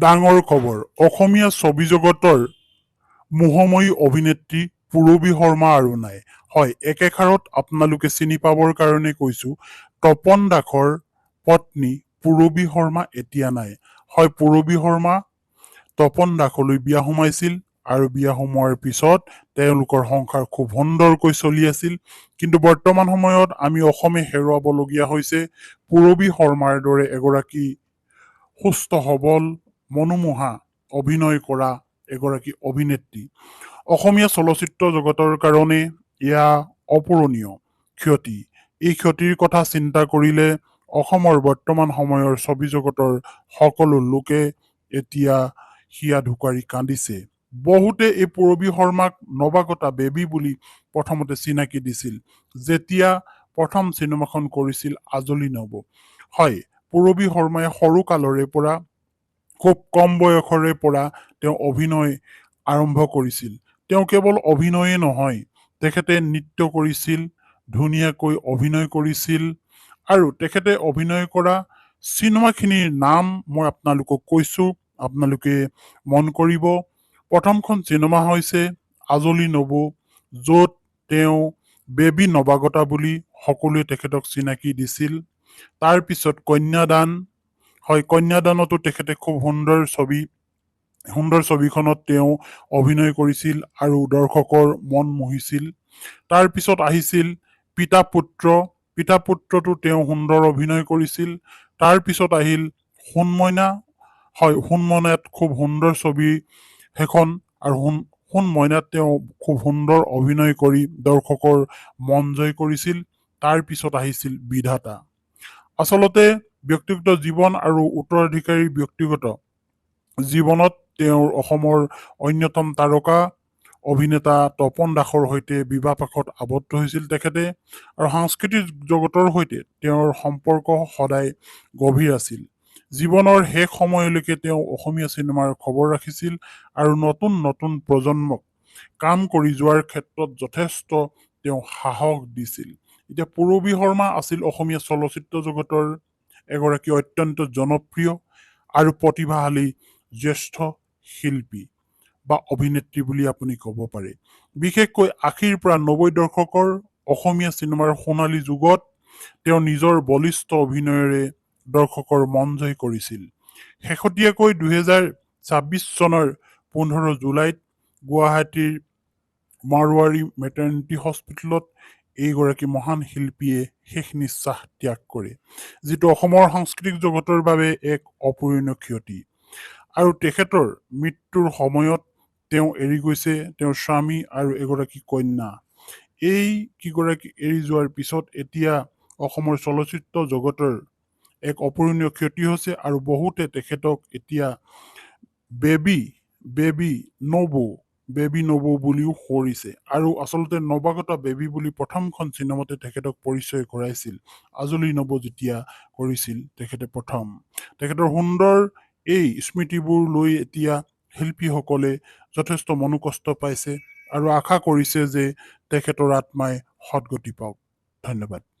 ডাঙৰ খবৰ অসমীয়া ছবি জগতৰ মোহময়ী অভিনেত্ৰী পূৰবী শৰ্মা আৰু নাই। হয়, একেষাৰত আপোনালোকে চিনি পাবৰ কাৰণে কৈছো, তপন দাসৰ পত্নী পূৰবী শৰ্মা এতিয়া নাই। হয়, পূৰবী শৰ্মা তপন দাসলৈ বিয়া সোমাইছিল আৰু বিয়া সোমোৱাৰ পিছত তেওঁলোকৰ সংসাৰ খুব সুন্দৰকৈ চলি আছিল। কিন্তু বৰ্তমান সময়ত আমি অসমে হেৰুৱাবলগীয়া হৈছে পূৰবী শৰ্মাৰ দৰে এগৰাকী সুস্থ সবল মনোমোহা অভিনয় কৰা এগৰাকী অভিনেত্ৰী। অসমীয়া চলচ্চিত্ৰ জগতৰ কাৰণে এয়া অপূৰণীয় ক্ষতি। এই ক্ষতিৰ কথা চিন্তা কৰিলে অসমৰ বৰ্তমান সময়ৰ ছবি জগতৰ সকলো লোকে এতিয়া হিয়া ঢুকাৰি কান্দিছে। বহুতে এই পূৰবী শৰ্মাক নৱাগতা বেবী বুলি প্ৰথমতে চিনাকি দিছিল, যেতিয়া প্ৰথম চিনেমাখন কৰিছিল আজলি নব। হয়, পূৰবী শৰ্মাই সৰু কালৰে পৰা খুব কম বয়সৰে পৰা তেওঁ অভিনয় আৰম্ভ কৰিছিল। তেওঁ কেৱল অভিনয়ে নহয়, তেখেতে নৃত্য কৰিছিল, ধুনীয়াকৈ অভিনয় কৰিছিল আৰু তেখেতে অভিনয় কৰা চিনেমাখিনিৰ নাম মই আপোনালোকক কৈছো, আপোনালোকে মন কৰিব। প্ৰথমখন চিনেমা হৈছে আজলি নবৌ, য'ত তেওঁ বেবী নৱাগতা বুলি সকলোৱে তেখেতক চিনাকি দিছিল। তাৰ পিছত কন্যাদান। হয়, কন্যাদানতো তেখেতে খুব সুন্দৰ ছবিখনত তেওঁ অভিনয় কৰিছিল আৰু দৰ্শকৰ মন মোহিছিল। তাৰ পিছত আহিছিল পিতা পুত্ৰ। পিতা পুত্ৰতো তেওঁ সুন্দৰ অভিনয় কৰিছিল। তাৰ পিছত আহিল সোণ মইনা। হয়, সোণ মইনাত খুব সুন্দৰ ছবি সেইখন, আৰু সোণ মইনাত তেওঁ খুব সুন্দৰ অভিনয় কৰি দৰ্শকৰ মন জয় কৰিছিল। তাৰ পিছত আহিছিল বিধাতা। আচলতে ব্যক্তিগত জীৱন আৰু উত্তৰাধিকাৰী ব্যক্তিগত জীৱনত তেওঁৰ অসমৰ অন্যতম তাৰকা অভিনেতা তপন দাসৰ সৈতে বিবাহপাশত আবদ্ধ হৈছিল তেখেতে, আৰু সাংস্কৃতিক জগতৰ সৈতে তেওঁৰ সম্পৰ্ক সদায় গভীৰ আছিল। জীৱনৰ শেষ সময়লৈকে তেওঁ অসমীয়া চিনেমাৰ খবৰ ৰাখিছিল আৰু নতুন নতুন প্ৰজন্মক কাম কৰি যোৱাৰ ক্ষেত্ৰত যথেষ্ট তেওঁ সাহস দিছিল। এতিয়া পূৰবী শৰ্মা আছিল অসমীয়া চলচ্চিত্ৰ জগতৰ এগৰাকী অত্যন্ত জনপ্ৰিয় আৰু প্ৰতিভাশালী জ্যেষ্ঠ শিল্পী বা অভিনেত্ৰী বুলি আপুনি ক'ব পাৰে। বিশেষকৈ ৮০ৰ পৰা ৯০ দশকৰ অসমীয়া চিনেমাৰ সোণালী যুগত তেওঁ নিজৰ বলিষ্ঠ অভিনয়েৰে দৰ্শকৰ মন জয় কৰিছিল। শেহতীয়াকৈ 2026 চনৰ 15 জুলাইত গুৱাহাটীৰ মাৰোৱাৰী মেটাৰনিটি হস্পিটেলত এইগৰাকী মহান শিল্পীয়ে শেষ নিশ্বাস ত্যাগ কৰে, যিটো অসমৰ সাংস্কৃতিক জগতৰ বাবে এক অপূৰণীয় ক্ষতি। আৰু তেখেতৰ মৃত্যুৰ সময়ত তেওঁ এৰি গৈছে তেওঁৰ স্বামী আৰু এগৰাকী কন্যা। এই কিগৰাকী এৰি যোৱাৰ পিছত এতিয়া অসমৰ চলচ্চিত্ৰ জগতৰ এক অপূৰণীয় ক্ষতি হৈছে, আৰু বহুতে তেখেতক এতিয়া বেবী নবৌ বুলিও সুঁৱৰিছে। আৰু আচলতে নৱাগতা বেবী বুলি প্ৰথমখন চিনেমাতে তেখেতক পৰিচয় কৰাইছিল, আজলি নবৌ যেতিয়া কৰিছিল তেখেতে প্ৰথম। তেখেতৰ সুন্দৰ এই স্মৃতিবোৰ লৈ এতিয়া শিল্পীসকলে যথেষ্ট মনোকষ্ট পাইছে আৰু আশা কৰিছে যে তেখেতৰ আত্মাই সদগতি পাওক। ধন্যবাদ।